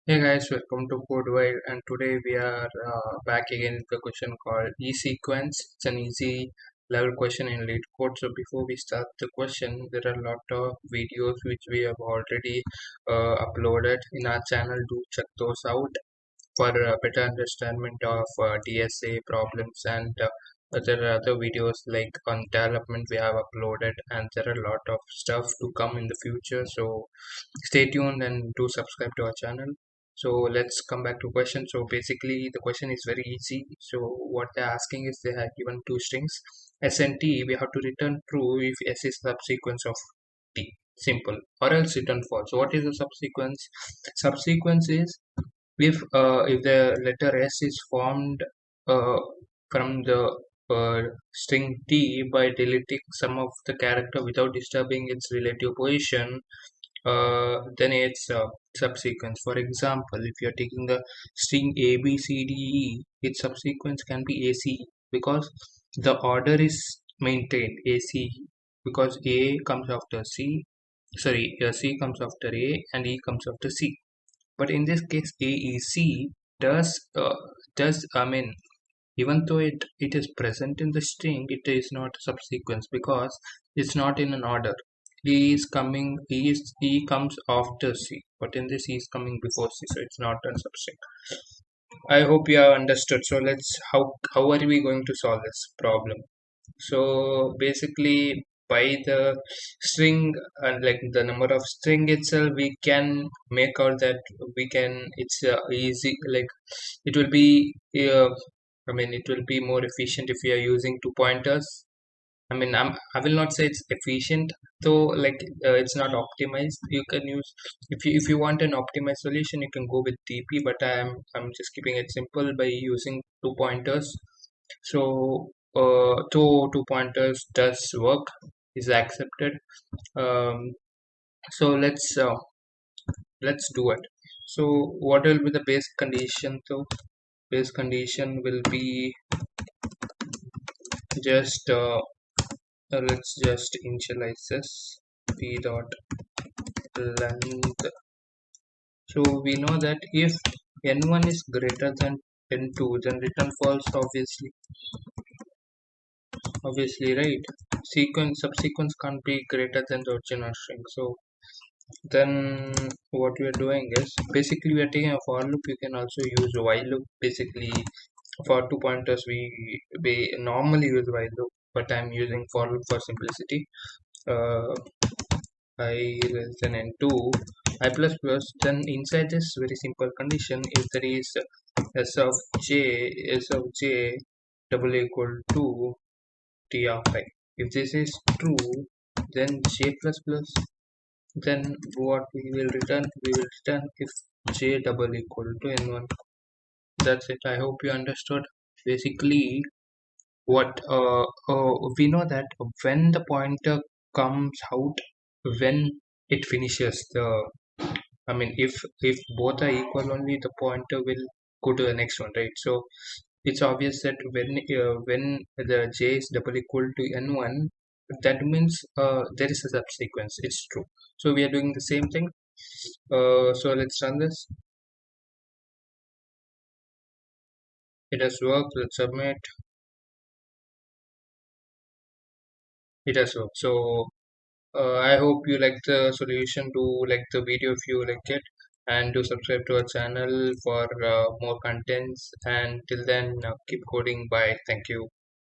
Hey guys, welcome to CodeWire, and today we are back again with a question called e-sequence. It's an easy level question in lead code. So before we start the question, there are a lot of videos which we have already uploaded in our channel. Do check those out for a better understanding of DSA problems, and there are other videos like on development we have uploaded, and there are a lot of stuff to come in the future. So stay tuned and do subscribe to our channel. So let's come back to question. So basically the question is very easy. So what they're asking is they have given two strings s and t. We have to return true if s is subsequence of t, simple, or else return false. So what is the subsequence? Subsequence is if the letter s is formed uh, from the string t by deleting some of the character without disturbing its relative position, then it's subsequence. For example, if you're taking the string A, B, C, D, E, its subsequence can be A, C, E, because the order is maintained A, C, E, because A comes after C, sorry, C comes after A and E comes after C. But in this case, A, E, C does I mean, even though it is present in the string, it is not subsequence because it's not in an order. E comes after C, but in this E is coming before C, so it's not a substring. I hope you have understood. So let's how are we going to solve this problem? So basically by the string and like the number of string itself, we can make out that we can it's easy, like it will be I mean it will be more efficient if we are using two pointers. I mean, I will not say it's efficient, though. Like it's not optimized. You can use if you want an optimized solution, you can go with TP. But I'm just keeping it simple by using two pointers. So two pointers does work, is accepted. Um, so let's do it. So what will be the base condition? So base condition will be just let's just initialize this p dot length. So we know that if n1 is greater than n2, then return false, obviously, right? Sequence subsequence can't be greater than the original string. So then what we are doing is basically we are taking a for loop. You can also use a while loop. Basically for two pointers we normally use while loop, but I'm using for loop for simplicity. uh, I less than n2 I plus plus, then inside this very simple condition, if there is s of j double equal to t of I, if this is true, then j plus plus, then what we will return if j double equal to n1. That's it. I hope you understood. Basically what we know that when the pointer comes out, when it finishes the, I mean, if both are equal, only the pointer will go to the next one, right? So it's obvious that when the j is double equal to n1, that means there is a subsequence. It's true. So we are doing the same thing. So let's run this. It has worked. Let's submit. It has worked. So I hope you like the solution. Do like the video if you like it, and do subscribe to our channel for more contents. And till then, keep coding. Bye. Thank you.